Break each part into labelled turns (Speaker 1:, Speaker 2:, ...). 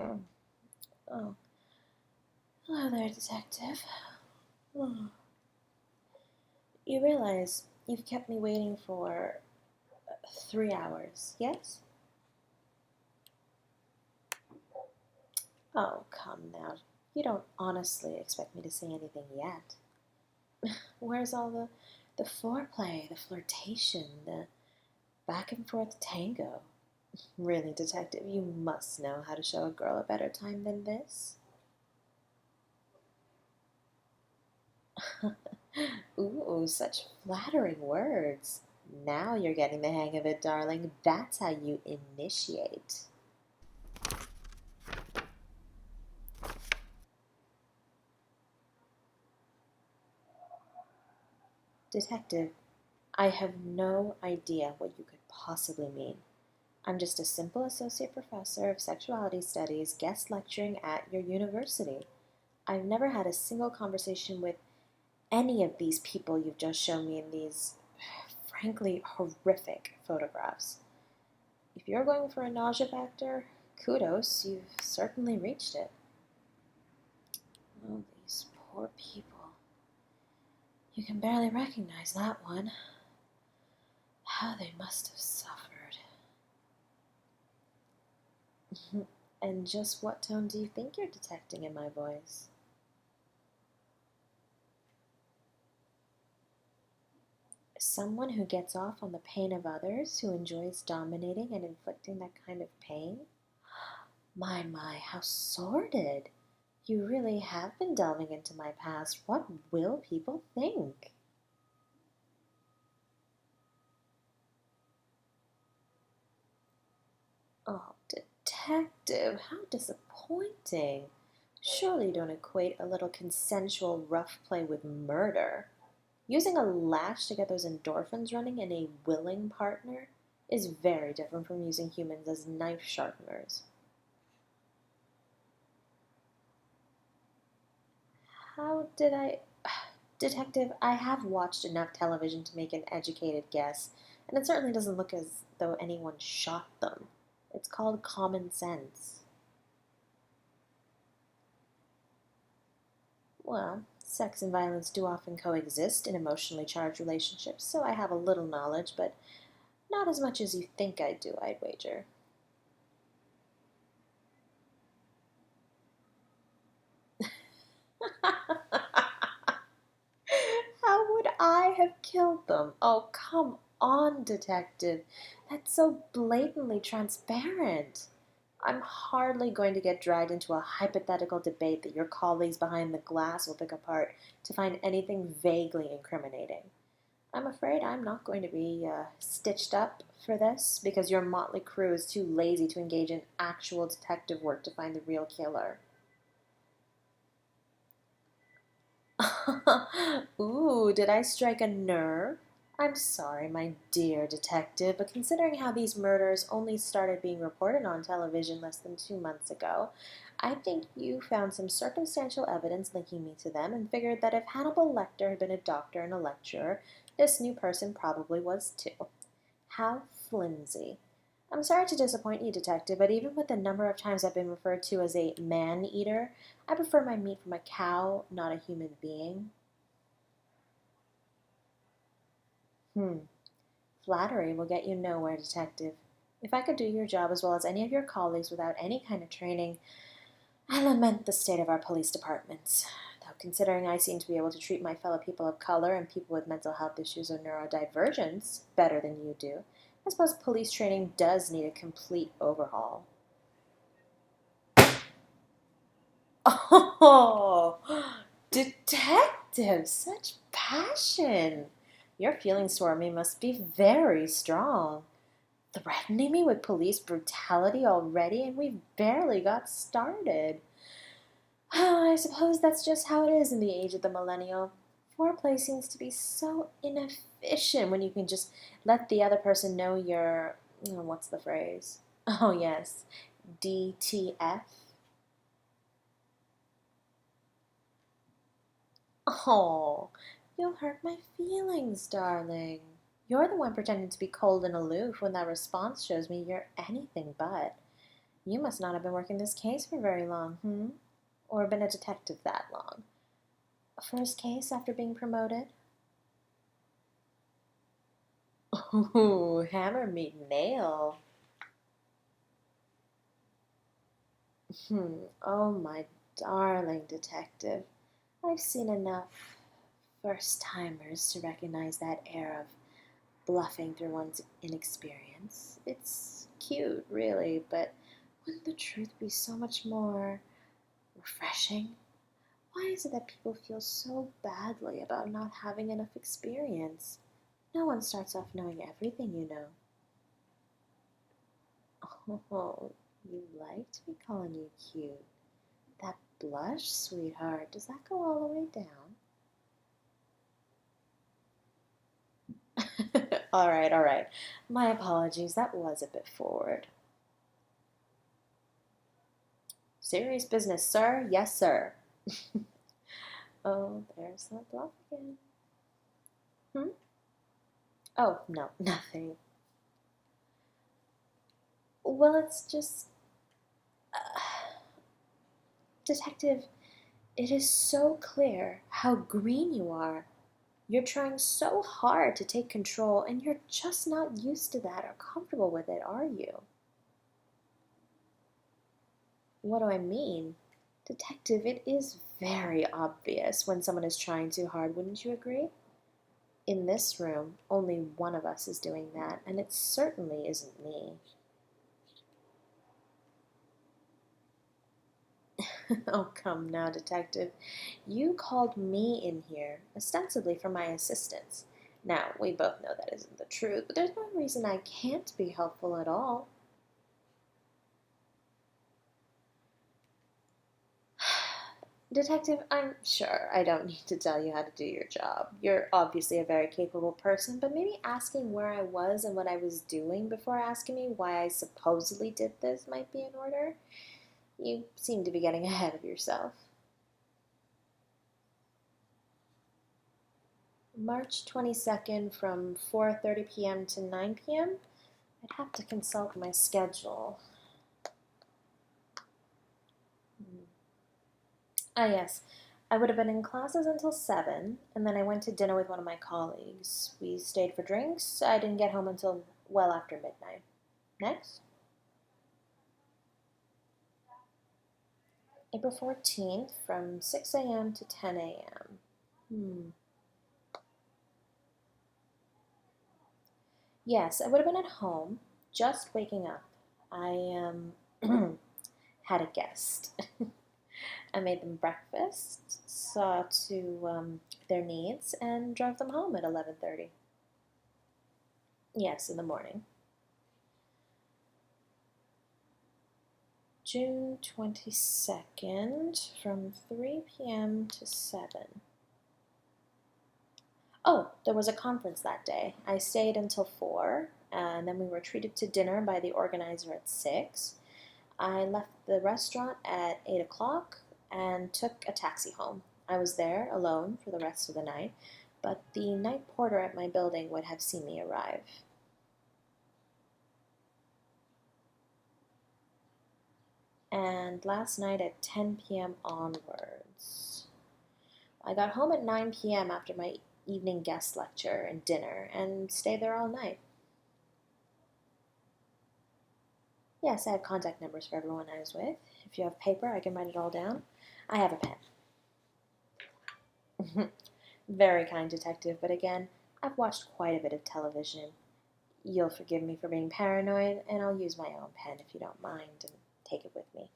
Speaker 1: Oh, hello there, detective. Oh. You realize you've kept me waiting for 3 hours, yes? Oh, come now. You don't honestly expect me to say anything yet. Where's all the foreplay, the flirtation, the back and forth tango? Really, detective, you must know how to show a girl a better time than this. Ooh, such flattering words. Now you're getting the hang of it, darling. That's how you initiate. Detective, I have no idea what you could possibly mean. I'm just a simple associate professor of sexuality studies guest lecturing at your university. I've never had a single conversation with any of these people you've just shown me in these, frankly, horrific photographs. If you're going for a nausea factor, kudos, you've certainly reached it. Oh, these poor people. You can barely recognize that one. How they must have suffered. And just what tone do you think you're detecting in my voice? Someone who gets off on the pain of others, who enjoys dominating and inflicting that kind of pain? My, how sordid. You really have been delving into my past. What will people think? Oh, detective, how disappointing. Surely you don't equate a little consensual rough play with murder. Using a lash to get those endorphins running in a willing partner is very different from using humans as knife sharpeners. How did I... Detective, I have watched enough television to make an educated guess, and it certainly doesn't look as though anyone shot them. It's called common sense. Well, sex and violence do often coexist in emotionally charged relationships, so I have a little knowledge, but not as much as you think I do, I'd wager. How would I have killed them? Oh, come on, detective. That's so blatantly transparent. I'm hardly going to get dragged into a hypothetical debate that your colleagues behind the glass will pick apart to find anything vaguely incriminating. I'm afraid I'm not going to be stitched up for this because your motley crew is too lazy to engage in actual detective work to find the real killer. Ooh, did I strike a nerve? I'm sorry, my dear detective, but considering how these murders only started being reported on television less than 2 months ago, I think you found some circumstantial evidence linking me to them and figured that if Hannibal Lecter had been a doctor and a lecturer, this new person probably was too. How flimsy. I'm sorry to disappoint you, detective, but even with the number of times I've been referred to as a man-eater, I prefer my meat from a cow, not a human being. Hmm. Flattery will get you nowhere, detective. If I could do your job as well as any of your colleagues without any kind of training, I lament the state of our police departments. Though considering I seem to be able to treat my fellow people of color and people with mental health issues or neurodivergence better than you do, I suppose police training does need a complete overhaul. Oh, detective, such passion. Your feelings toward me must be very strong. Threatening me with police brutality already, and we've barely got started. I suppose that's just how it is in the age of the millennial. Foreplay seems to be so inefficient when you can just let the other person know you're, what's the phrase? Oh, yes, DTF. Oh, you'll hurt my feelings, darling. You're the one pretending to be cold and aloof when that response shows me you're anything but. You must not have been working this case for very long, hmm? Or been a detective that long. First case after being promoted? Ooh, hammer meet nail. Oh, my darling detective. I've seen enough first-timers to recognize that air of bluffing through one's inexperience. It's cute, really, but wouldn't the truth be so much more refreshing? Why is it that people feel so badly about not having enough experience? No one starts off knowing everything, you know. Oh, you liked me calling you cute. That blush, sweetheart, does that go all the way down? All right, all right. My apologies, that was a bit forward. Serious business, sir? Yes, sir. Oh, there's that bluff again. Hmm? Oh, no, nothing. Well, it's just. Detective, it is so clear how green you are. You're trying so hard to take control, and you're just not used to that or comfortable with it, are you? What do I mean? Detective, it is very obvious when someone is trying too hard, wouldn't you agree? In this room, only one of us is doing that, and it certainly isn't me. Oh, come now, detective. You called me in here, ostensibly for my assistance. Now, we both know that isn't the truth, but there's no reason I can't be helpful at all. Detective, I'm sure I don't need to tell you how to do your job. You're obviously a very capable person, but maybe asking where I was and what I was doing before asking me why I supposedly did this might be in order. You seem to be getting ahead of yourself. March 22nd from 4:30 p.m. to 9 p.m.? I'd have to consult my schedule. Ah, yes. I would have been in classes until 7, and then I went to dinner with one of my colleagues. We stayed for drinks. I didn't get home until well after midnight. Next? April 14th from 6 a.m. to 10 a.m. Yes, I would have been at home, just waking up. I had a guest. I made them breakfast, saw to their needs, and drove them home at 11:30. Yes, in the morning. June 22nd from 3 p.m. to 7. Oh, there was a conference that day. I stayed until 4, and then we were treated to dinner by the organizer at 6. I left the restaurant at 8 o'clock and took a taxi home. I was there alone for the rest of the night, but the night porter at my building would have seen me arrive. And last night at 10 p.m. onwards. I got home at 9 p.m. after my evening guest lecture and dinner and stayed there all night. Yes, I have contact numbers for everyone I was with. If you have paper, I can write it all down. I have a pen. Very kind, detective, but again, I've watched quite a bit of television. You'll forgive me for being paranoid, and I'll use my own pen if you don't mind and take it with me.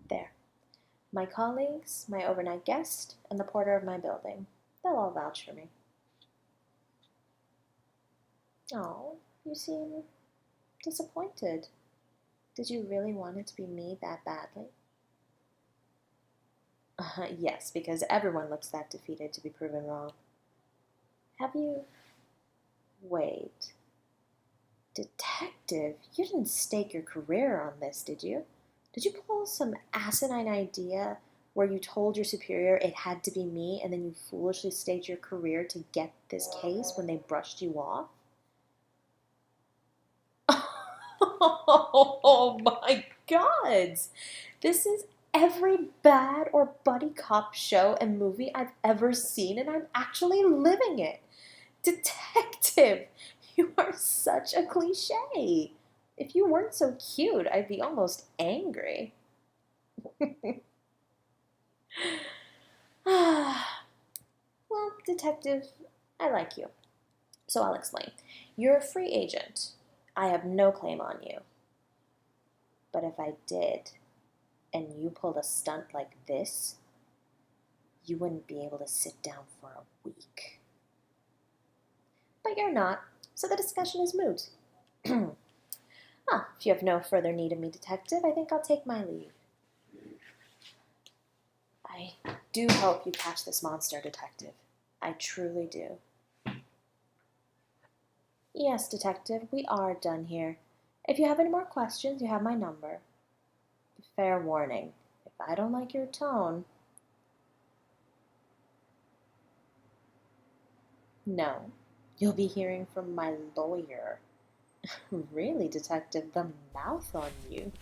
Speaker 1: There. My colleagues, my overnight guest, and the porter of my building. They'll all vouch for me. Oh, you seem disappointed. Did you really want it to be me that badly? Yes, because everyone looks that defeated to be proven wrong. Have you... Wait. Detective, you didn't stake your career on this, did you? Did you pull some asinine idea where you told your superior it had to be me and then you foolishly staked your career to get this case when they brushed you off? Oh my God! This is every bad or buddy cop show and movie I've ever seen, and I'm actually living it. Detective, you are such a cliche. If you weren't so cute, I'd be almost angry. Well, Detective, I like you. So I'll explain. You're a free agent. I have no claim on you. But if I did, and you pulled a stunt like this, you wouldn't be able to sit down for a week. But you're not, so the discussion is moot. Well, if you have no further need of me, Detective, I think I'll take my leave. I do hope you catch this monster, Detective. I truly do. Yes, Detective, we are done here. If you have any more questions, you have my number. Fair warning, if I don't like your tone... No, you'll be hearing from my lawyer. Really, Detective, the mouth on you.